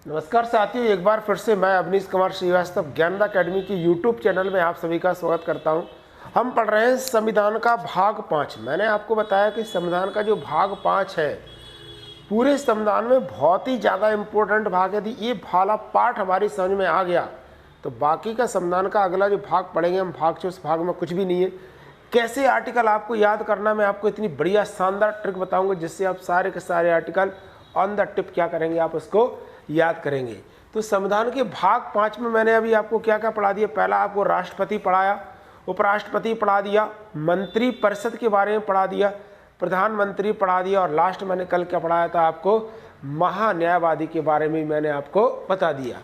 नमस्कार साथियों, एक बार फिर से मैं अवनीश कुमार श्रीवास्तव ज्ञानदा अकेडमी की यूट्यूब चैनल में आप सभी का स्वागत करता हूं। हम पढ़ रहे हैं संविधान का भाग 5। मैंने आपको बताया कि संविधान का जो भाग 5 है, पूरे संविधान में बहुत ही ज़्यादा इम्पोर्टेंट भाग है। यदि ये वाला पार्ट हमारी समझ में आ गया तो बाकी का संविधान का अगला जो भाग पढ़ेंगे हम भाग 6, उस भाग में कुछ भी नहीं है। कैसे आर्टिकल आपको याद करना, मैं आपको इतनी बढ़िया शानदार ट्रिक बताऊंगा जिससे आप सारे के सारे आर्टिकल ऑन द टिप क्या करेंगे, आप उसको याद करेंगे। तो संविधान के भाग 5 में मैंने अभी आपको क्या क्या पढ़ा दिया। पहला आपको राष्ट्रपति पढ़ाया, उपराष्ट्रपति पढ़ा दिया, मंत्री परिषद के बारे में पढ़ा दिया, प्रधानमंत्री पढ़ा दिया, और लास्ट मैंने कल क्या पढ़ाया था आपको, महान्यायवादी के बारे में मैंने आपको बता दिया।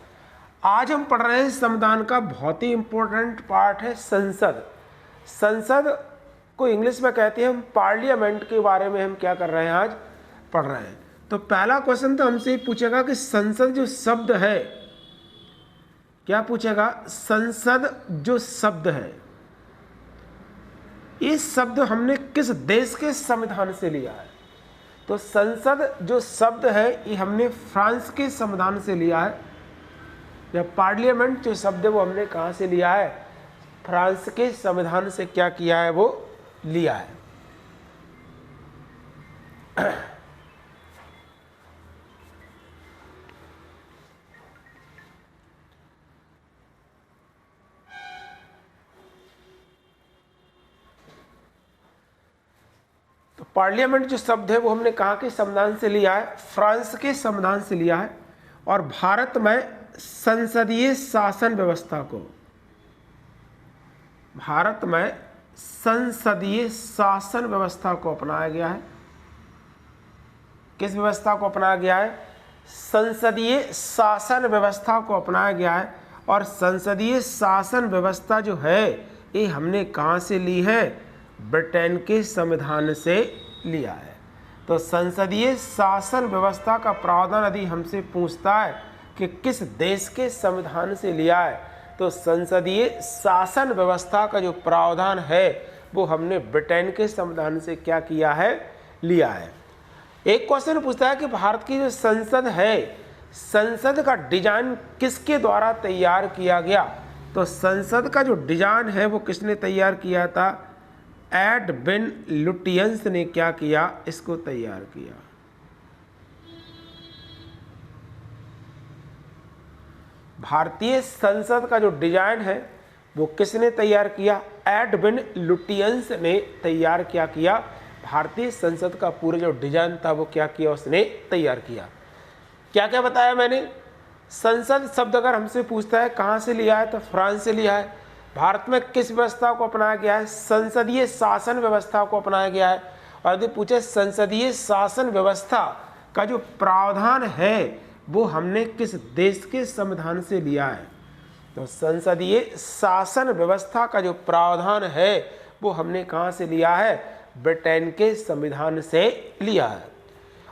आज हम पढ़ रहे हैं संविधान का बहुत ही इंपॉर्टेंट पार्ट है संसद। संसद को इंग्लिश में कहते हैं हम पार्लियामेंट, के बारे में हम क्या कर रहे हैं, आज पढ़ रहे हैं। तो पहला क्वेश्चन तो हमसे ये पूछेगा कि संसद जो शब्द है, क्या पूछेगा, संसद जो शब्द है, इस शब्द हमने किस देश के संविधान से लिया है। तो संसद जो शब्द है ये हमने फ्रांस के संविधान से लिया है। या पार्लियामेंट जो शब्द है वो हमने कहाँ से लिया है, फ्रांस के संविधान से क्या किया है, वो लिया है। तो पार्लियामेंट जो शब्द है वो हमने कहाँ के संविधान से लिया है, फ्रांस के संविधान से लिया है। और भारत में संसदीय शासन व्यवस्था को, भारत में संसदीय शासन व्यवस्था को अपनाया गया है। किस व्यवस्था को अपनाया गया है, संसदीय शासन व्यवस्था को अपनाया गया है। और संसदीय शासन व्यवस्था जो है ये हमने कहाँ से ली है, ब्रिटेन के संविधान से लिया है। तो संसदीय शासन व्यवस्था का प्रावधान यदि हमसे पूछता है कि किस देश के संविधान से लिया है, तो संसदीय शासन व्यवस्था का जो प्रावधान है वो हमने ब्रिटेन के संविधान से क्या किया है, लिया है। एक क्वेश्चन पूछता है कि भारत की जो संसद है, संसद का डिजाइन किसके द्वारा तैयार किया गया। तो संसद का जो डिजाइन है वो किसने तैयार किया था, एडविन लुटियंस ने क्या किया, इसको तैयार किया। भारतीय संसद का जो डिजाइन है वो किसने तैयार किया, एडविन लुटियंस ने तैयार क्या किया, भारतीय संसद का पूरा जो डिजाइन था वो क्या किया, उसने तैयार किया। क्या क्या बताया मैंने, संसद शब्द अगर हमसे पूछता है कहाँ से लिया है, तो फ्रांस से लिया है। भारत में किस व्यवस्था को अपनाया गया है, संसदीय शासन व्यवस्था को अपनाया गया है। और यदि पूछे संसदीय शासन व्यवस्था का जो प्रावधान है वो हमने किस देश के संविधान से लिया है, तो संसदीय शासन व्यवस्था का जो प्रावधान है वो हमने कहाँ से लिया है, ब्रिटेन के संविधान से लिया है।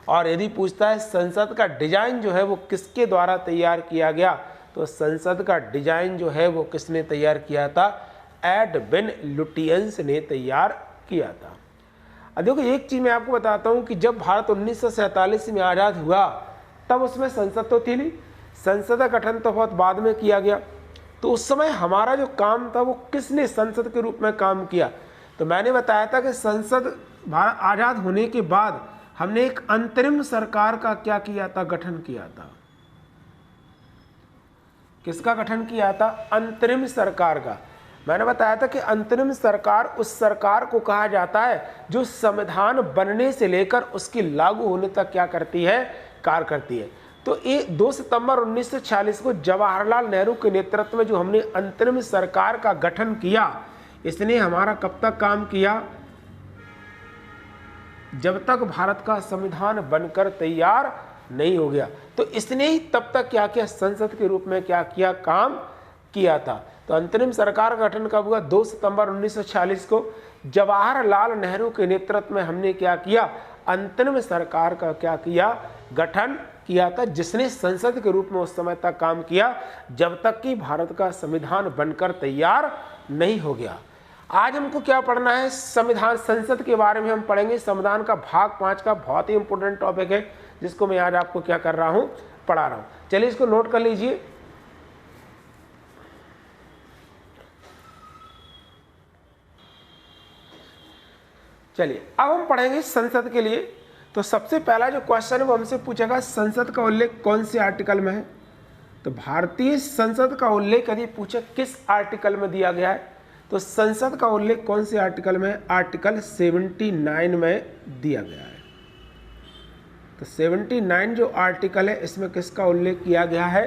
और यदि पूछता है संसद का डिजाइन जो है वो किसके द्वारा तैयार किया गया, तो संसद का डिजाइन जो है वो किसने तैयार किया था, एडविन लुटियंस ने तैयार किया था। अब देखो एक चीज मैं आपको बताता हूँ कि जब भारत 1947 में आज़ाद हुआ तब उसमें संसद तो थी नहीं, संसद का गठन तो बहुत बाद में किया गया। तो उस समय हमारा जो काम था वो किसने संसद के रूप में काम किया, तो मैंने बताया था कि संसद भारत आज़ाद होने के बाद हमने एक अंतरिम सरकार का क्या किया था, गठन किया था। किसका गठन किया था, अंतरिम सरकार का। मैंने बताया था कि अंतरिम सरकार उस सरकार को कहा जाता है जो संविधान बनने से लेकर उसकी लागू होने तक क्या करती है, कार्य करती है। तो ये 2 सितंबर 1946 को जवाहरलाल नेहरू के नेतृत्व में जो हमने अंतरिम सरकार का गठन किया, इसने हमारा कब तक काम किया, जब तक भारत का संविधान बनकर तैयार नहीं हो गया। तो इसने ही तब तक क्या किया, संसद के रूप में क्या किया, काम किया था। तो अंतरिम सरकार का गठन कब हुआ, 2 सितंबर 1946 को जवाहरलाल नेहरू के नेतृत्व में हमने क्या किया, अंतरिम सरकार का क्या किया, गठन किया था, जिसने संसद के रूप में उस समय तक काम किया जब तक कि भारत का संविधान बनकर तैयार नहीं हो गया। आज हमको क्या पढ़ना है, संविधान, संसद के बारे में हम पढ़ेंगे। संविधान का भाग 5 का बहुत ही इंपॉर्टेंट टॉपिक है जिसको मैं आज आपको क्या कर रहा हूं, पढ़ा रहा हूँ। चलिए इसको नोट कर लीजिए। चलिए अब हम पढ़ेंगे संसद के लिए। तो सबसे पहला जो क्वेश्चन है वो हमसे पूछेगा संसद का उल्लेख कौन से आर्टिकल में है। तो भारतीय संसद का उल्लेख यदि पूछे किस आर्टिकल में दिया गया है, तो संसद का उल्लेख कौन से आर्टिकल में है, आर्टिकल 79 में दिया गया है। तो 79 जो आर्टिकल है इसमें किसका उल्लेख किया गया है,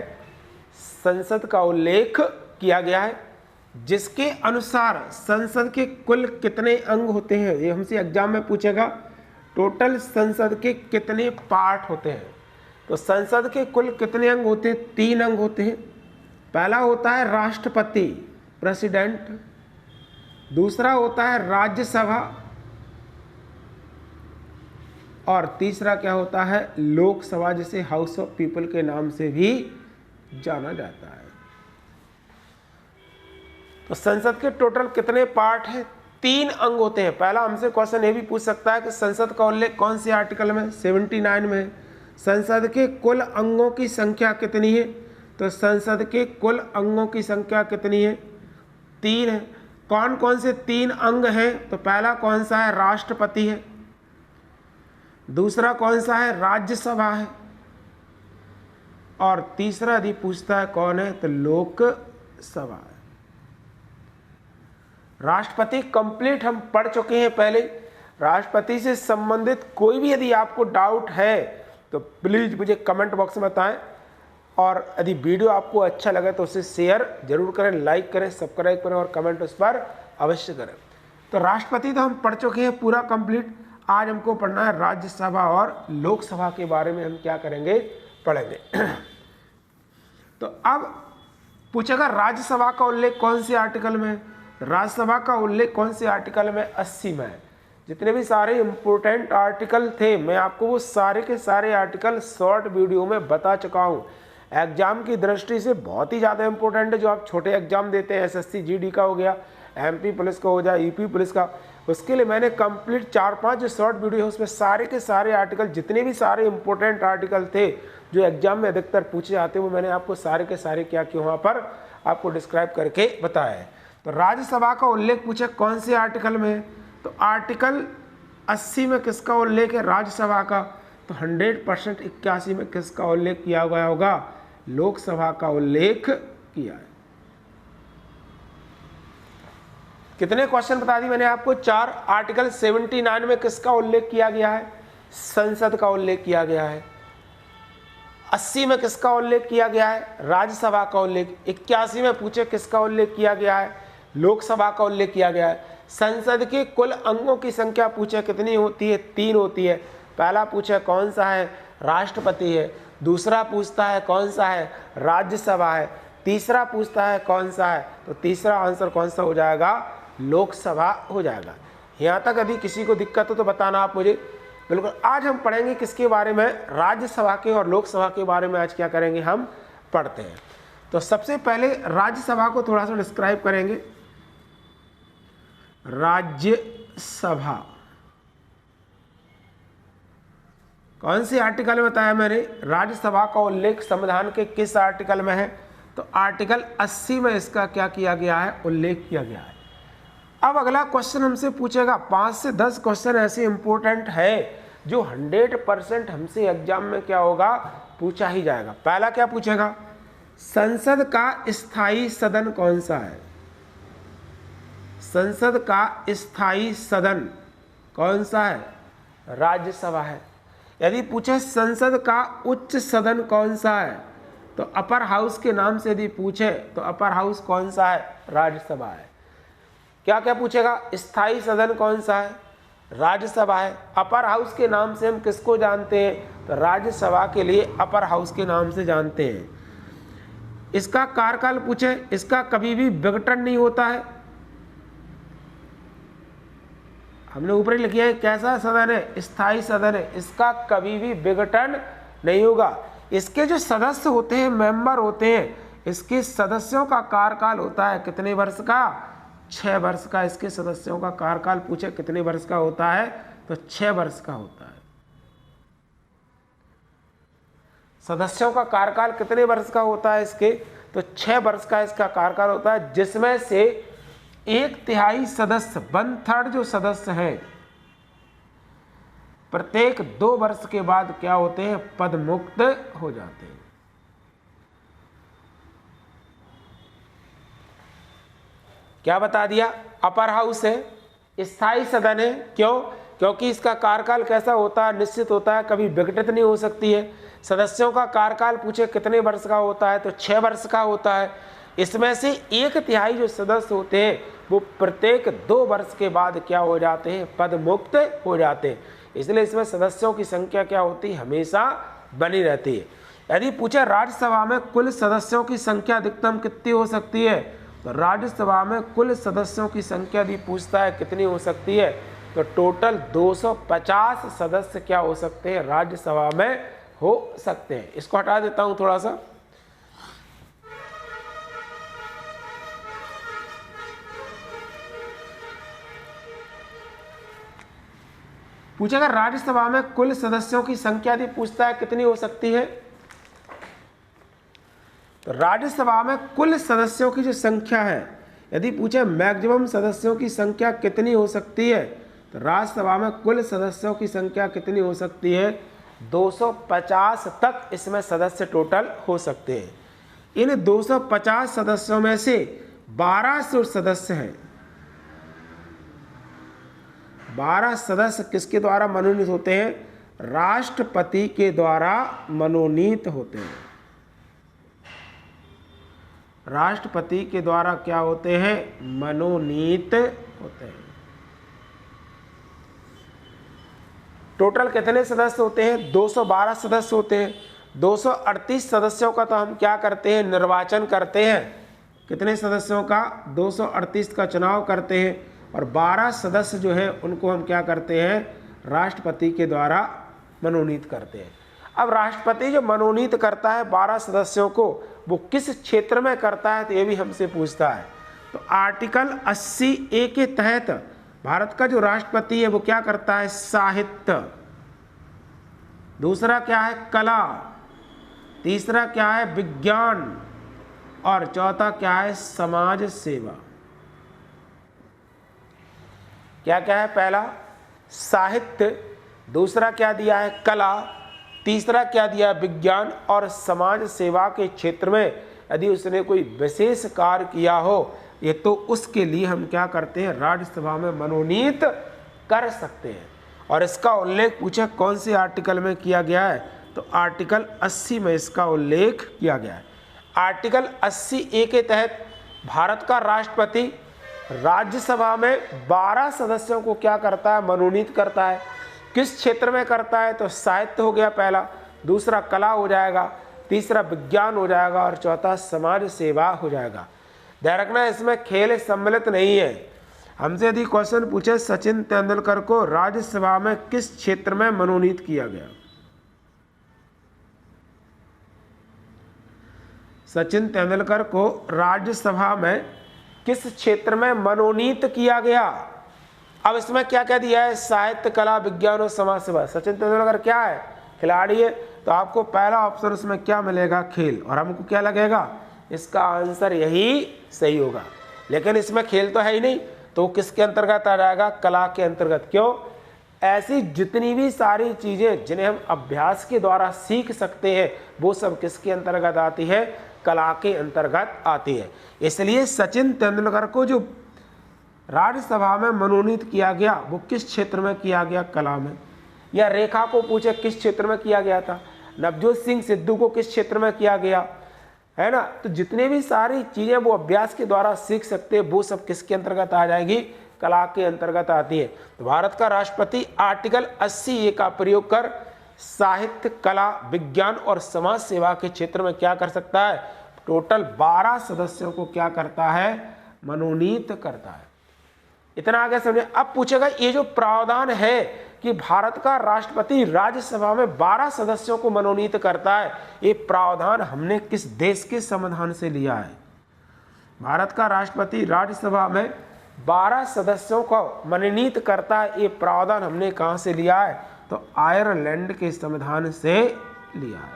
संसद का उल्लेख किया गया है, जिसके अनुसार संसद के कुल कितने अंग होते हैं, ये हमसे एग्जाम में पूछेगा। टोटल संसद के कितने पार्ट होते हैं, तो संसद के कुल कितने अंग होते हैं, 3 अंग होते हैं। पहला होता है राष्ट्रपति, प्रेसिडेंट, दूसरा होता है राज्यसभा, और तीसरा क्या होता है, लोकसभा, जिसे हाउस ऑफ पीपल के नाम से भी जाना जाता है। तो संसद के टोटल कितने पार्ट हैं, 3 अंग होते हैं। पहला हमसे क्वेश्चन ये भी पूछ सकता है कि संसद का उल्लेख कौन से आर्टिकल में, 79 में है। संसद के कुल अंगों की संख्या कितनी है, तो संसद के कुल अंगों की संख्या कितनी है, 3 है। कौन कौन से 3 अंग हैं, तो पहला कौन सा है, राष्ट्रपति है, दूसरा कौन सा है, राज्यसभा है, और तीसरा यदि पूछता है कौन है, तो लोकसभा है। राष्ट्रपति कंप्लीट हम पढ़ चुके हैं पहले। राष्ट्रपति से संबंधित कोई भी यदि आपको डाउट है तो प्लीज मुझे कमेंट बॉक्स में बताएं, और यदि वीडियो आपको अच्छा लगे तो उसे शेयर जरूर करें, लाइक करें, सब्सक्राइब करें और कमेंट उस पर अवश्य करें। तो राष्ट्रपति तो हम पढ़ चुके हैं पूरा कंप्लीट। आज हमको पढ़ना है राज्यसभा और लोकसभा के बारे में, हम क्या करेंगे, पढ़ेंगे। तो अब पूछेगा राज्यसभा का उल्लेख कौन से आर्टिकल में है। राज्यसभा का उल्लेख कौन से आर्टिकल में, 80 में है। जितने भी सारे इंपोर्टेंट आर्टिकल थे मैं आपको वो सारे के सारे आर्टिकल शॉर्ट वीडियो में बता चुका हूँ। एग्जाम की दृष्टि से बहुत ही ज़्यादा इंपॉर्टेंट है। जो आप छोटे एग्जाम देते हैं, एसएससी जीडी का हो गया, एमपी पुलिस का हो जाए, यूपी पुलिस का, उसके लिए मैंने कंप्लीट 4-5 जो शॉर्ट वीडियो है उसमें सारे के सारे आर्टिकल, जितने भी सारे इंपॉर्टेंट आर्टिकल थे जो एग्जाम में अधिकतर पूछे जाते हैं, वो मैंने आपको सारे के सारे क्या किया वहाँ पर आपको डिस्क्राइब करके बताया है। तो राज्यसभा का उल्लेख पूछे कौन से आर्टिकल में है, तो आर्टिकल 80 में किसका उल्लेख है, राज्यसभा का। तो 100% 81 में किसका उल्लेख किया गया होगा, लोकसभा का उल्लेख किया है। कितने क्वेश्चन बता दी मैंने आपको, 4। आर्टिकल 79 में किसका उल्लेख किया गया है, संसद का उल्लेख किया गया है। 80 में किसका उल्लेख किया गया है, राज्यसभा का उल्लेख। 81 में पूछे किसका उल्लेख किया गया है, लोकसभा का उल्लेख किया गया है। संसद के कुल अंगों की संख्या पूछे कितनी होती है, 3 होती है। पहला पूछे कौन सा है, राष्ट्रपति है, दूसरा पूछता है कौन सा है, राज्यसभा है, तीसरा पूछता है कौन सा है, तो तीसरा आंसर कौन सा हो जाएगा, लोकसभा हो जाएगा। यहाँ तक यदि किसी को दिक्कत हो तो बताना आप मुझे। बिल्कुल, आज हम पढ़ेंगे किसके बारे में, राज्यसभा के और लोकसभा के बारे में आज क्या करेंगे, हम पढ़ते हैं। तो सबसे पहले राज्यसभा को थोड़ा सा डिस्क्राइब करेंगे। राज्यसभा कौन सी आर्टिकल में बताया मैंने, राज्यसभा का उल्लेख संविधान के किस आर्टिकल में है, तो आर्टिकल 80 में इसका क्या किया गया है, उल्लेख किया गया है। अब अगला क्वेश्चन हमसे पूछेगा, 5 से 10 क्वेश्चन ऐसे इंपॉर्टेंट है जो 100% हमसे एग्जाम में क्या होगा, पूछा ही जाएगा। पहला क्या पूछेगा, संसद का स्थायी सदन कौन सा है, संसद का स्थायी सदन कौन सा है, राज्यसभा है। यदि पूछे संसद का उच्च सदन कौन सा है, तो अपर हाउस के नाम से यदि पूछे तो अपर हाउस कौन सा है, राज्यसभा है। क्या क्या पूछेगा, स्थायी सदन कौन सा है, राज्यसभा है। अपर हाउस के नाम से हम किसको जानते हैं, तो राज्यसभा के लिए अपर हाउस के नाम से जानते हैं। इसका कार्यकाल पूछे, इसका कभी भी विघटन नहीं होता है। हमने ऊपर ही लिखा है कैसा सदन है, स्थायी सदन है, इसका कभी भी विघटन नहीं होगा। इसके जो सदस्य होते हैं, मेंबर होते हैं, इसके सदस्यों का कार्यकाल होता है कितने वर्ष का, 6 वर्ष का। इसके सदस्यों का कार्यकाल पूछे कितने वर्ष का होता है, तो 6 वर्ष का होता है। सदस्यों का कार्यकाल कितने वर्ष का होता है इसके, तो 6 वर्ष का इसका कार्यकाल होता है, जिसमें से 1/3 सदस्य 1/3 जो सदस्य हैं प्रत्येक 2 वर्ष के बाद क्या होते हैं, पद मुक्त हो जाते हैं। क्या बता दिया, अपर हाउस है, स्थायी सदन है, क्यों, क्योंकि इसका कार्यकाल कैसा होता है, निश्चित होता है, कभी विघटित नहीं हो सकती है। सदस्यों का कार्यकाल पूछे कितने वर्ष का होता है, तो 6 वर्ष का होता है। इसमें से 1/3 जो सदस्य होते हैं वो प्रत्येक 2 वर्ष के बाद क्या हो जाते हैं, पद मुक्त हो जाते हैं। इसलिए इसमें सदस्यों की संख्या क्या होती है, हमेशा बनी रहती है। यदि पूछे राज्यसभा में कुल सदस्यों की संख्या अधिकतम कितनी हो सकती है, तो राज्यसभा में कुल सदस्यों की संख्या यदि पूछता है कितनी हो सकती है, तो टोटल 250 सदस्य क्या हो सकते हैं, राज्यसभा में हो सकते हैं। इसको हटा देता हूं थोड़ा सा। पूछेगा राज्यसभा में कुल सदस्यों की संख्या यदि पूछता है कितनी हो सकती है, तो राज्यसभा में कुल सदस्यों की जो संख्या है, यदि पूछे मैक्सिमम सदस्यों की संख्या कितनी हो सकती है, तो राज्यसभा में कुल सदस्यों की संख्या कितनी हो सकती है, 250 तक इसमें सदस्य टोटल हो सकते हैं। इन 250 सदस्यों में से 1200 सदस्य हैं, 12 सदस्य किसके द्वारा मनोनीत होते हैं, राष्ट्रपति के द्वारा मनोनीत होते हैं। राष्ट्रपति के द्वारा क्या होते हैं, मनोनीत होते हैं। टोटल कितने सदस्य होते हैं, 212 सदस्य होते हैं। 238 सदस्यों का तो हम क्या करते हैं, निर्वाचन करते हैं। कितने सदस्यों का, 238 का चुनाव करते हैं, और 12 सदस्य जो है उनको हम क्या करते हैं, राष्ट्रपति के द्वारा मनोनीत करते हैं। अब राष्ट्रपति जो मनोनीत करता है 12 सदस्यों को, वो किस क्षेत्र में करता है, तो ये भी हमसे पूछता है। तो आर्टिकल 80A के तहत भारत का जो राष्ट्रपति है वो क्या करता है, साहित्य, दूसरा क्या है, कला, तीसरा क्या है, विज्ञान, और चौथा क्या है, समाज सेवा। क्या क्या है, पहला साहित्य, दूसरा क्या दिया है, कला, तीसरा क्या दिया, विज्ञान, और समाज सेवा के क्षेत्र में यदि उसने कोई विशेष कार्य किया हो, ये तो उसके लिए हम क्या करते हैं, राज्यसभा में मनोनीत कर सकते हैं। और इसका उल्लेख पूछे कौन से आर्टिकल में किया गया है, तो आर्टिकल 80 में इसका उल्लेख किया गया है। आर्टिकल 80A के तहत भारत का राष्ट्रपति राज्यसभा में 12 सदस्यों को क्या करता है, मनोनीत करता है। किस क्षेत्र में करता है, तो साहित्य हो गया पहला, दूसरा कला हो जाएगा, तीसरा विज्ञान हो जाएगा, और चौथा समाज सेवा हो जाएगा। ध्यान रखना इसमें खेल सम्मिलित नहीं है। हमसे यदि क्वेश्चन पूछे सचिन तेंदुलकर को राज्यसभा में किस क्षेत्र में मनोनीत किया गया, सचिन तेंदुलकर को राज्यसभा में किस क्षेत्र में मनोनीत किया गया। अब इसमें क्या क्या दिया है, साहित्य, कला, विज्ञान और समाज सेवा। सचिन तेंदुलकर क्या है, खिलाड़ी है, तो आपको पहला ऑप्शन उसमें क्या मिलेगा, खेल, और हमको क्या लगेगा, इसका आंसर यही सही होगा। लेकिन इसमें खेल तो है ही नहीं, तो किसके अंतर्गत आ जाएगा, कला के अंतर्गत। क्यों, ऐसी जितनी भी सारी चीजें जिन्हें हम अभ्यास के द्वारा सीख सकते हैं वो सब किसके अंतर्गत आती है, कला के अंतर्गत आती है। इसलिए सचिन तेंदुलकर को जो राज्यसभा में मनोनीत किया गया वो किस क्षेत्र में किया गया, कला में। या रेखा को पूछे किस क्षेत्र में किया गया था, नवजोत सिंह सिद्धू को किस क्षेत्र में किया गया, है ना। तो जितने भी सारी चीजें वो अभ्यास के द्वारा सीख सकते हैं वो सब किसके अंतर्गत आ जाएगी, कला के अंतर्गत आती है। तो भारत का राष्ट्रपति आर्टिकल 80A का प्रयोग कर साहित्य, कला, विज्ञान और समाज सेवा के क्षेत्र में क्या कर सकता है, टोटल 12 सदस्यों को क्या करता है, मनोनीत करता है। इतना आगे समझे। अब पूछेगा ये जो प्रावधान है कि भारत का राष्ट्रपति राज्यसभा में 12 सदस्यों को मनोनीत करता है, ये प्रावधान हमने किस देश के संविधान से लिया है। भारत का राष्ट्रपति राज्यसभा में 12 सदस्यों को मनोनीत करता है, ये प्रावधान हमने कहाँ से लिया है, तो आयरलैंड के संविधान से लिया है।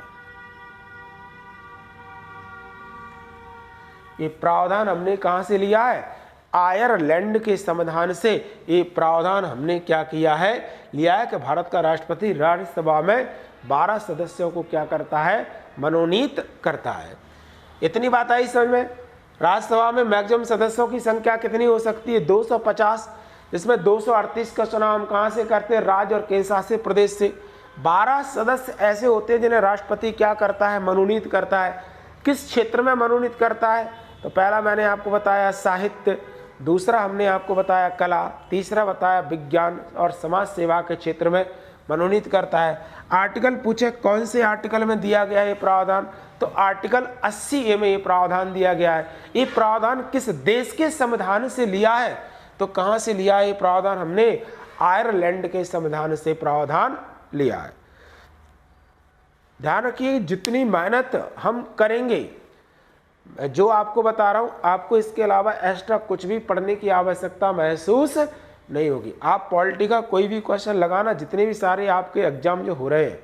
ये प्रावधान हमने कहाँ से लिया है? आयरलैंड के संविधान से ये प्रावधान हमने क्या किया है? लिया है कि भारत का राष्ट्रपति राज्यसभा में 12 सदस्यों को क्या करता है? मनोनीत करता है। इतनी बात आई समझ में? राज्यसभा में मैक्सिमम सदस्यों की संख्या कितनी हो सकती है? 250, जिसमें 238 का चुनाव हम कहाँ से करते हैं? राज्य और केंद्र शासित प्रदेश से। 12 सदस्य ऐसे होते हैं जिन्हें राष्ट्रपति क्या करता है? मनोनीत करता है। किस क्षेत्र में मनोनीत करता है? तो पहला मैंने आपको बताया साहित्य, दूसरा हमने आपको बताया कला, तीसरा बताया विज्ञान और समाज सेवा के क्षेत्र में मनोनीत करता है। आर्टिकल पूछे कौन से आर्टिकल में दिया गया है ये प्रावधान? तो आर्टिकल 80A में ये प्रावधान दिया गया है। ये प्रावधान किस देश के संविधान से लिया है? तो कहाँ से लिया है ये प्रावधान? हमने आयरलैंड के संविधान से प्रावधान लिया है। ध्यान रखिए, जितनी मेहनत हम करेंगे, जो आपको बता रहा हूं, आपको इसके अलावा एक्स्ट्रा कुछ भी पढ़ने की आवश्यकता महसूस नहीं होगी। आप पॉलिटी का कोई भी क्वेश्चन लगाना, जितने भी सारे आपके एग्जाम जो हो रहे हैं,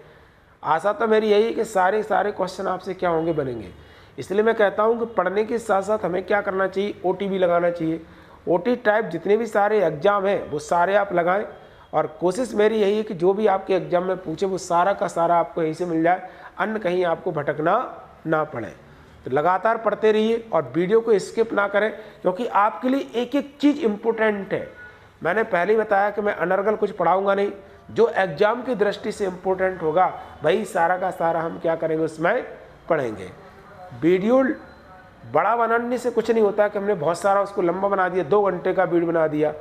आशा तो मेरी यही है कि सारे क्वेश्चन आपसे क्या होंगे? बनेंगे। इसलिए मैं कहता हूं कि पढ़ने के साथ साथ हमें क्या करना चाहिए? OT भी लगाना चाहिए। OT टाइप जितने भी सारे एग्जाम हैं वो सारे आप लगाएं, और कोशिश मेरी यही है कि जो भी आपके एग्जाम में पूछे वो सारा का सारा आपको यहीं से मिल जाए, अन्य कहीं आपको भटकना ना पड़े। तो लगातार पढ़ते रहिए और वीडियो को स्किप ना करें, क्योंकि आपके लिए एक एक चीज़ इम्पोर्टेंट है। मैंने पहले ही बताया कि मैं अनर्गल कुछ पढ़ाऊंगा नहीं, जो एग्जाम की दृष्टि से इम्पोर्टेंट होगा वही सारा का सारा हम क्या करेंगे? उसमें पढ़ेंगे। वीडियो बड़ा बनाने से कुछ नहीं होता कि हमने बहुत सारा उसको लंबा बना दिया, 2 घंटे का वीडियो बना दिया।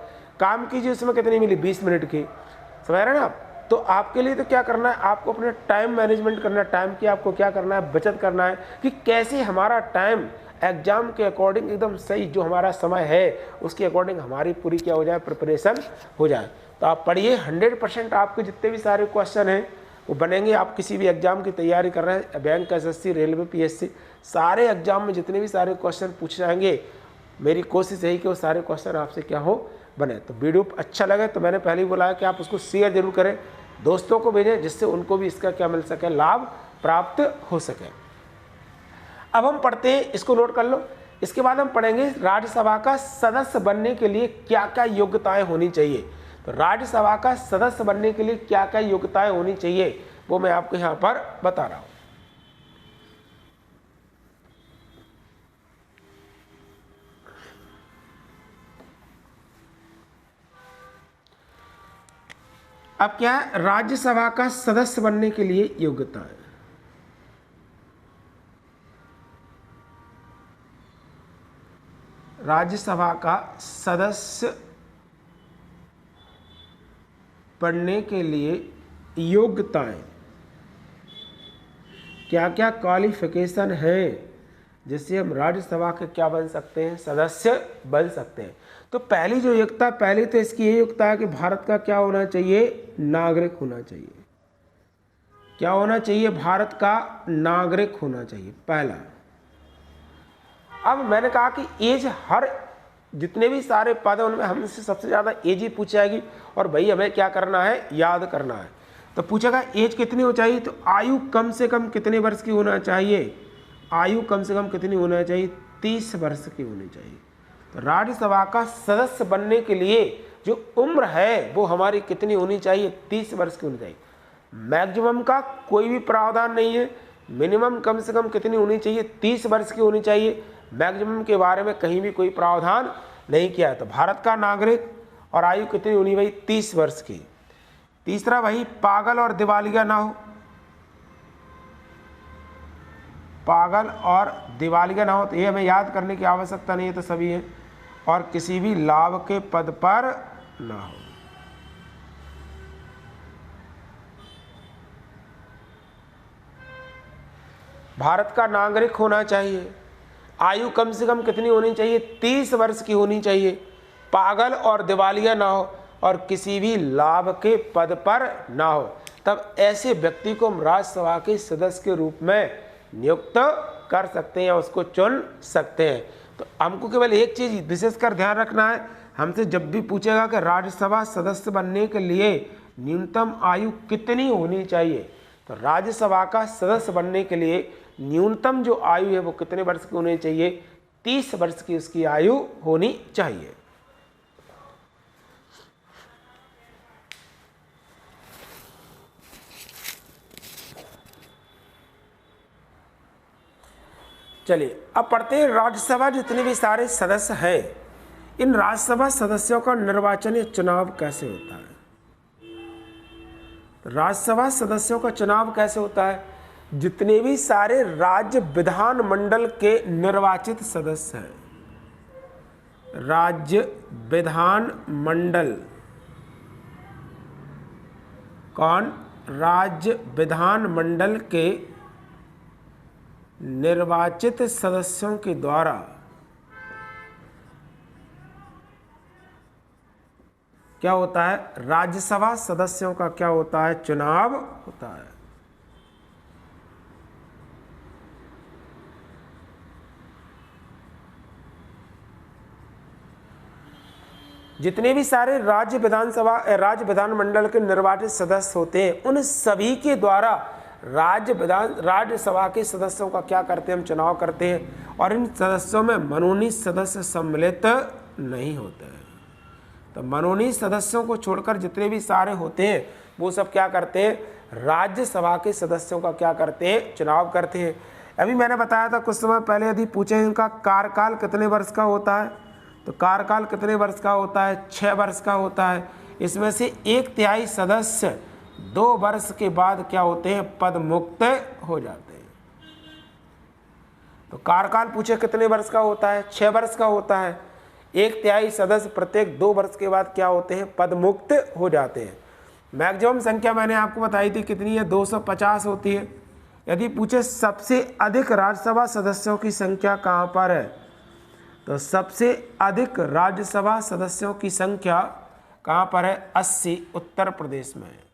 काम कीजिए, उसमें कितनी मिली? 20 मिनट की। समझ रहे हैं ना आप? तो आपके लिए तो क्या करना है? आपको अपने टाइम मैनेजमेंट करना है। टाइम की आपको क्या करना है? बचत करना है कि कैसे हमारा टाइम एग्जाम के अकॉर्डिंग एकदम सही, जो हमारा समय है उसके अकॉर्डिंग हमारी पूरी क्या हो जाए? प्रिपरेशन हो जाए। तो आप पढ़िए, 100% आपके जितने भी सारे क्वेश्चन हैं वो बनेंगे। आप किसी भी एग्जाम की तैयारी कर रहे हैं, बैंक, SSC, रेलवे, PSC, सारे एग्जाम में जितने भी सारे क्वेश्चन पूछे जाएंगे, मेरी कोशिश यही कि वो सारे क्वेश्चन आपसे क्या हो? बने। तो वीडियो अच्छा लगे तो मैंने पहले ही बोला है कि आप उसको शेयर जरूर करें, दोस्तों को भेजें, जिससे उनको भी इसका क्या मिल सके? लाभ प्राप्त हो सके। अब हम पढ़ते हैं, इसको नोट कर लो। इसके बाद हम पढ़ेंगे राज्यसभा का सदस्य बनने के लिए क्या क्या योग्यताएं होनी चाहिए। तो राज्यसभा का सदस्य बनने के लिए क्या क्या योग्यताएं होनी चाहिए वो मैं आपको यहां पर बता रहा हूं। अब क्या है? राज्यसभा का सदस्य बनने के लिए योग्यता है। राज्यसभा का सदस्य बनने के लिए योग्यताएं, क्या क्या क्वालिफिकेशन है जिससे हम राज्यसभा के क्या बन सकते हैं? सदस्य बन सकते हैं। तो पहली जो योग्यता, पहली तो इसकी ये योग्यता है कि भारत का क्या होना चाहिए? नागरिक होना चाहिए। क्या होना चाहिए? भारत का नागरिक होना चाहिए, पहला। अब मैंने कहा कि एज, हर जितने भी सारे पद हैं उनमें हमसे सबसे ज़्यादा एज ही पूछी जाएगी, और भाई हमें क्या करना है? याद करना है। तो पूछेगा एज कितनी हो चाहिए? तो आयु कम से कम कितने वर्ष की होना चाहिए? आयु कम से कम कितनी होना चाहिए? 30 वर्ष की होनी चाहिए। तो राज्यसभा का सदस्य बनने के लिए जो उम्र है वो हमारी कितनी होनी चाहिए? 30 वर्ष की होनी चाहिए। मैक्सिमम का कोई भी प्रावधान नहीं है, मिनिमम कम से कम कितनी होनी चाहिए? 30 वर्ष की होनी चाहिए। मैक्सिमम के बारे में कहीं भी कोई प्रावधान नहीं किया है। तो भारत का नागरिक, और आयु कितनी होनी भाई? 30 वर्ष की। तीसरा भाई, पागल और दिवालिया ना हो। पागल और दिवालिया ना हो, तो ये हमें याद करने की आवश्यकता नहीं है, तो सभी है। और किसी भी लाभ के पद पर ना हो। भारत का नागरिक होना चाहिए। आयु कम से कम कितनी होनी चाहिए? 30 वर्ष की होनी चाहिए। पागल और दिवालिया ना हो, और किसी भी लाभ के पद पर ना हो। तब ऐसे व्यक्ति को हम राज्यसभा के सदस्य के रूप में नियुक्त कर सकते हैं या उसको चुन सकते हैं। तो हमको केवल एक चीज़ विशेषकर ध्यान रखना है, हमसे जब भी पूछेगा कि राज्यसभा सदस्य बनने के लिए न्यूनतम आयु कितनी होनी चाहिए, तो राज्यसभा का सदस्य बनने के लिए न्यूनतम जो आयु है वो कितने वर्ष की होनी चाहिए? 30 वर्ष की उसकी आयु होनी चाहिए। चलिए अब पढ़ते हैं राज्यसभा जितने भी सारे सदस्य हैं, इन राज्यसभा सदस्यों का निर्वाचन या चुनाव कैसे होता है। राज्यसभा सदस्यों का चुनाव कैसे होता है? जितने भी सारे राज्य विधानमंडल के निर्वाचित सदस्य हैं, राज्य विधानमंडल, कौन? राज्य विधानमंडल के निर्वाचित सदस्यों के द्वारा क्या होता है? राज्यसभा सदस्यों का क्या होता है? चुनाव होता है। जितने भी सारे राज्य विधानमंडल के निर्वाचित सदस्य होते हैं, उन सभी के द्वारा राज्यसभा के सदस्यों का क्या करते हैं? हम चुनाव करते हैं, और इन सदस्यों में मनोनीत सदस्य सम्मिलित नहीं होते हैं। तो मनोनीत सदस्यों को छोड़कर जितने भी सारे होते हैं वो सब क्या करते हैं? राज्यसभा के सदस्यों का क्या करते हैं? चुनाव करते हैं। अभी मैंने बताया था कुछ समय पहले, यदि पूछे इनका कार्यकाल कितने वर्ष का होता है, तो कार्यकाल कितने वर्ष का होता है? 6 वर्ष का होता है। इसमें से 1/3 सदस्य 2 वर्ष के बाद क्या होते हैं? पद मुक्त हो जाते हैं। तो कार्यकाल पूछे कितने वर्ष का होता है? 6 वर्ष का होता है। 1/3 सदस्य प्रत्येक 2 वर्ष के बाद क्या होते हैं? पद मुक्त हो जाते हैं। मैक्सिमम संख्या मैंने आपको बताई थी कितनी है? 250 होती है। यदि पूछे सबसे अधिक राज्यसभा सदस्यों की संख्या कहाँ पर है, तो सबसे अधिक राज्यसभा सदस्यों की संख्या कहाँ पर है? 80 उत्तर प्रदेश में है।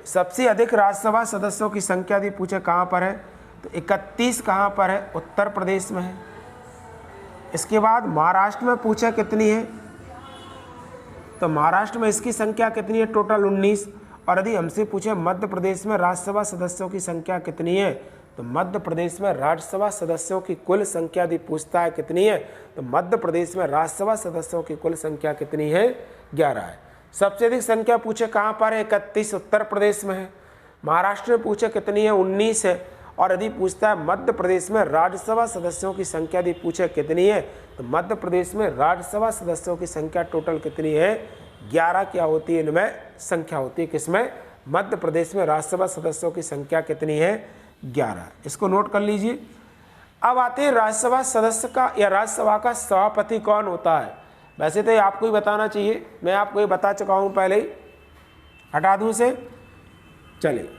सबसे अधिक राज्यसभा सदस्यों की संख्या यदि पूछे कहाँ पर है, तो 31 कहाँ पर है? उत्तर प्रदेश में है। इसके बाद महाराष्ट्र में पूछे कितनी है, तो महाराष्ट्र में इसकी संख्या कितनी है? टोटल 19। और यदि हमसे पूछे मध्य प्रदेश में राज्यसभा सदस्यों की संख्या कितनी है, तो मध्य प्रदेश में राज्यसभा सदस्यों की कुल संख्या यदि पूछता है कितनी है, तो मध्य प्रदेश में राज्यसभा सदस्यों की कुल संख्या कितनी है? 11 है। सबसे अधिक संख्या पूछे कहाँ पर है? 31 उत्तर प्रदेश में है। महाराष्ट्र में पूछे कितनी है? 19 है। और यदि पूछता है मध्य प्रदेश में राज्यसभा सदस्यों की संख्या यदि पूछे कितनी है, तो मध्य प्रदेश में राज्यसभा सदस्यों की संख्या टोटल कितनी है? 11 क्या होती है? इनमें संख्या होती है। किसमें? मध्य प्रदेश में राज्यसभा सदस्यों की संख्या कितनी है? 11। इसको नोट कर लीजिए। अब आते हैं राज्यसभा सदस्य का या राज्यसभा का सभापति कौन होता है। वैसे तो ये आपको ही बताना चाहिए, मैं आपको ये बता चुका हूँ पहले ही, हटा दूँ इसे। चलिए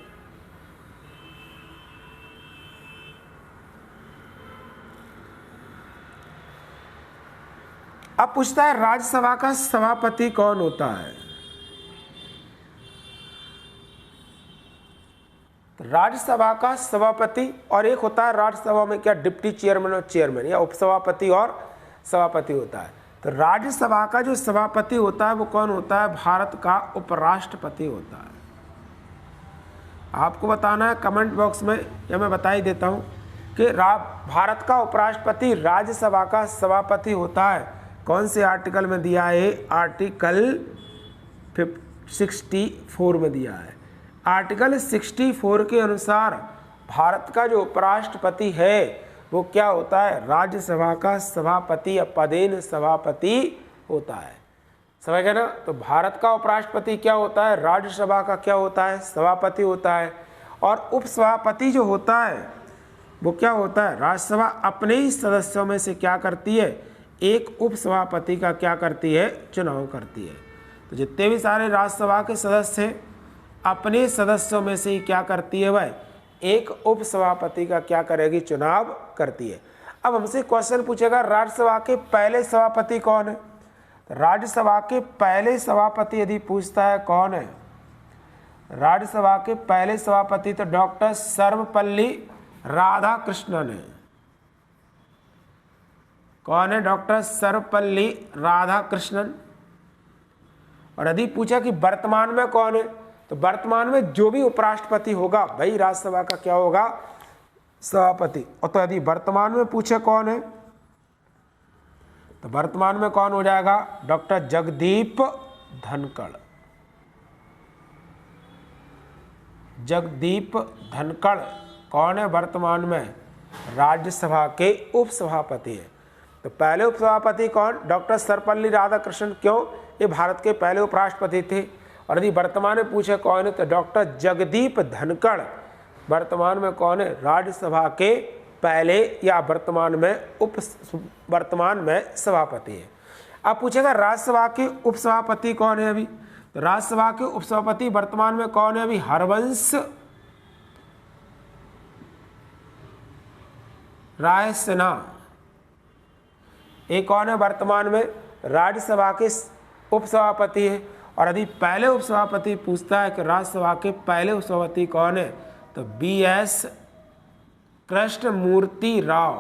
अब पूछता है राज्यसभा का सभापति कौन होता है। राज्यसभा का सभापति, और एक होता है राज्यसभा में क्या? डिप्टी चेयरमैन और चेयरमैन, या उपसभापति और सभापति होता है। तो राज्यसभा का जो सभापति होता है वो कौन होता है? भारत का उपराष्ट्रपति होता है। आपको बताना है कमेंट बॉक्स में, या मैं बता ही देता हूँ कि भारत का उपराष्ट्रपति राज्यसभा का सभापति होता है। कौन से आर्टिकल में दिया है? आर्टिकल 64 में दिया है। आर्टिकल 64 के अनुसार भारत का जो उपराष्ट्रपति है वो क्या होता है? राज्यसभा का सभापति या पदेन सभापति होता है। समझ गए ना? तो भारत का उपराष्ट्रपति क्या होता है? राज्यसभा का क्या होता है? सभापति होता है। और उपसभापति जो होता है वो क्या होता है? राज्यसभा अपने ही सदस्यों में से क्या करती है? एक उपसभापति का क्या करती है? चुनाव करती है। तो जितने भी सारे राज्यसभा के सदस्य हैं अपने सदस्यों में से ही क्या करती है? वह एक उपसभापति का क्या करेगी? चुनाव करती है। अब हमसे क्वेश्चन पूछेगा राज्यसभा के पहले सभापति कौन है। राज्यसभा के पहले सभापति यदि पूछता है कौन है, राज्यसभा के पहले सभापति तो डॉक्टर सर्वपल्ली राधाकृष्णन है। कौन है? डॉक्टर सर्वपल्ली राधाकृष्णन। और यदि पूछा कि वर्तमान में कौन है, तो वर्तमान में जो भी उपराष्ट्रपति होगा वही राज्यसभा का क्या होगा, सभापति। और तो यदि वर्तमान में पूछे कौन है, तो वर्तमान में कौन हो जाएगा, डॉक्टर जगदीप धनखड़। जगदीप धनखड़ कौन है वर्तमान में, राज्यसभा के उपसभापति हैं। तो पहले उपसभापति कौन, डॉक्टर सर्वपल्ली राधाकृष्णन। क्यों, ये भारत के पहले उपराष्ट्रपति थे। और यदि वर्तमान में पूछे कौन है, तो डॉक्टर जगदीप धनखड़ वर्तमान में कौन है, राज्यसभा के पहले या वर्तमान में सभापति है। अब पूछेगा राज्यसभा के उपसभापति कौन है अभी, तो राज्यसभा के उपसभापति वर्तमान में कौन है अभी, हरवंश राय सिन्हा। एक कौन है वर्तमान में, राज्यसभा के उपसभापति है। और यदि पहले उपसभापति पूछता है कि राज्यसभा के पहले उपसभापति कौन है, तो BS कृष्णमूर्ति राव।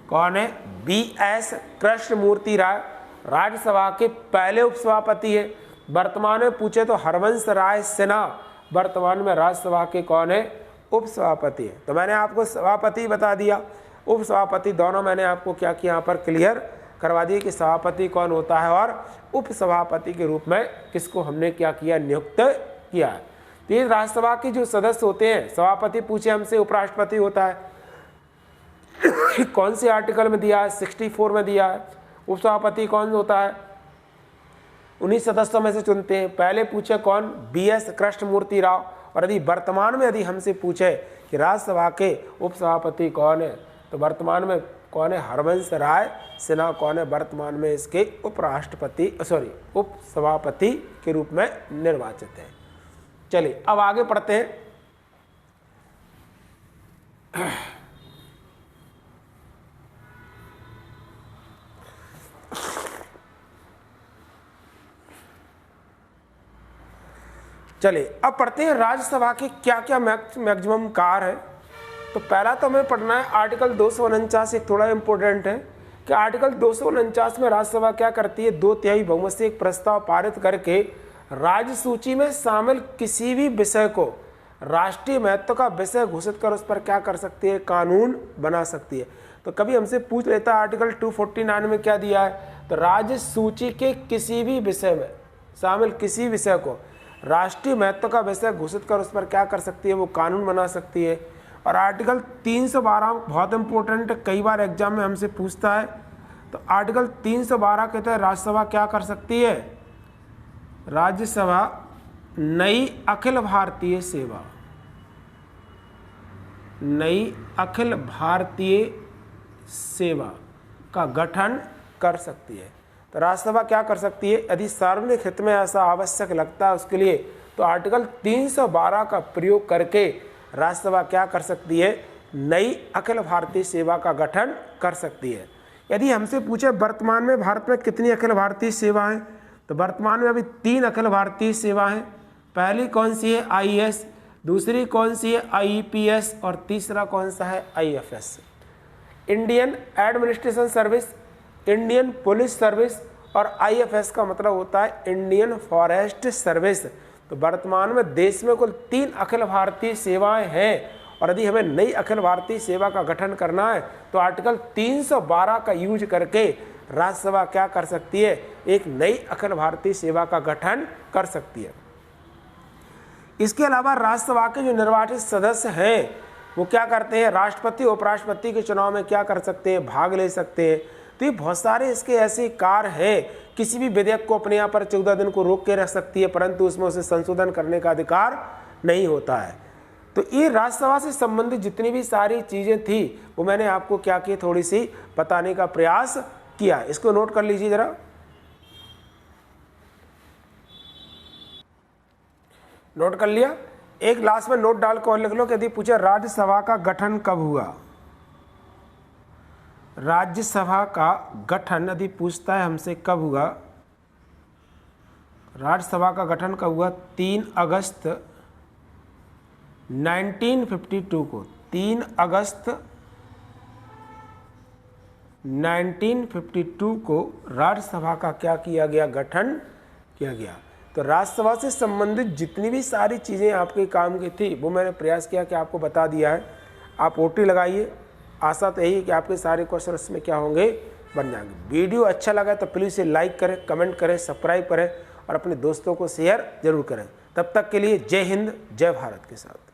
कौन है, BS कृष्णमूर्ति राव राज्यसभा के पहले उपसभापति है। वर्तमान में पूछे तो हरवंश राय सिन्हा वर्तमान में राज्यसभा के कौन है, उपसभापति है। तो मैंने आपको सभापति बता दिया, उपसभापति दोनों मैंने आपको क्या किया, यहाँ पर क्लियर करवा दिए कि सभापति कौन होता है और उपसभापति के रूप में किसको हमने क्या किया, नियुक्त किया है। तो ये राज्यसभा के जो सदस्य होते हैं, सभापति पूछे हमसे उपराष्ट्रपति होता है, कौन से आर्टिकल में दिया है, 64 में दिया है। उपसभापति कौन होता है, 19 सदस्यों में से चुनते हैं। पहले पूछे कौन, BS कृष्णमूर्ति राव। और यदि वर्तमान में यदि हमसे पूछे कि राज्यसभा के उपसभापति कौन है, तो वर्तमान में कौन है, हरवंश राय सिन्हा कौन है, वर्तमान में इसके उपसभापति के रूप में निर्वाचित है। चलिए अब आगे पढ़ते हैं। चलिए अब पढ़ते हैं राज्यसभा के क्या क्या मैक्सिमम कार्य है। तो पहला तो हमें पढ़ना है आर्टिकल 249, एक थोड़ा इंपॉर्टेंट है कि आर्टिकल 249 में राज्यसभा क्या करती है, 2/3 बहुमत से एक प्रस्ताव पारित करके राज्य सूची में शामिल किसी भी विषय को राष्ट्रीय महत्व का विषय घोषित कर उस पर क्या कर सकती है, कानून बना सकती है। तो कभी हमसे पूछ लेता है आर्टिकल 249 में क्या दिया है, तो राज्य सूची के किसी भी विषय में शामिल किसी विषय को राष्ट्रीय महत्व का विषय घोषित कर उस पर क्या कर सकती है, वो कानून बना सकती है। और आर्टिकल 312 बहुत इंपॉर्टेंट, कई बार एग्जाम में हमसे पूछता है। तो आर्टिकल 312 के तहत राज्यसभा क्या कर सकती है, राज्यसभा नई अखिल भारतीय सेवा का गठन कर सकती है। तो राज्यसभा क्या कर सकती है, यदि सार्वजनिक हित में ऐसा आवश्यक लगता है उसके लिए, तो आर्टिकल 312 का प्रयोग करके राज्यसभा क्या कर सकती है, नई अखिल भारतीय सेवा का गठन कर सकती है। यदि हमसे पूछे वर्तमान में भारत में कितनी अखिल भारतीय सेवा हैं, तो वर्तमान में अभी 3 अखिल भारतीय सेवा हैं। पहली कौन सी है, IAS, दूसरी कौन सी है, IEPS, और तीसरा कौन सा है, IFS। Indian administration service, Indian police service, और IFS का मतलब होता है इंडियन फॉरेस्ट सर्विस। तो वर्तमान में देश में कुल 3 अखिल भारतीय सेवाएं हैं। और यदि हमें नई अखिल भारतीय सेवा का गठन करना है तो आर्टिकल 312 का यूज करके राज्यसभा क्या कर सकती है, एक नई अखिल भारतीय सेवा का गठन कर सकती है। इसके अलावा राज्यसभा के जो निर्वाचित सदस्य हैं वो क्या करते हैं, राष्ट्रपति उपराष्ट्रपति के चुनाव में क्या कर सकते हैं, भाग ले सकते हैं। तो ये बहुत सारे इसके ऐसे कार्य हैं। किसी भी विधेयक को अपने यहाँ पर 14 दिन को रोक के रख सकती है, परंतु उसमें उसे संशोधन करने का अधिकार नहीं होता है। तो ये राज्यसभा से संबंधित जितनी भी सारी चीज़ें थी वो मैंने आपको क्या की, थोड़ी सी बताने का प्रयास किया। इसको नोट कर लीजिए जरा, नोट कर लिया। एक लास्ट में नोट डाल कर लिख लो कि यदि पूछे राज्यसभा का गठन कब हुआ, राज्यसभा का गठन यदि पूछता है हमसे कब हुआ, राज्यसभा का गठन कब हुआ, 3 अगस्त 1952 को, 3 अगस्त 1952 को राज्यसभा का क्या किया गया, गठन किया गया। तो राज्यसभा से संबंधित जितनी भी सारी चीज़ें आपके काम की थी वो मैंने प्रयास किया कि आपको बता दिया है। आप ओटी लगाइए, आशा तो यही है कि आपके सारे क्वेश्चन इसमें क्या होंगे, बन जाएंगे। वीडियो अच्छा लगा तो प्लीज़ इसे लाइक करें, कमेंट करें, सब्सक्राइब करें और अपने दोस्तों को शेयर जरूर करें। तब तक के लिए जय हिंद, जय भारत के साथ।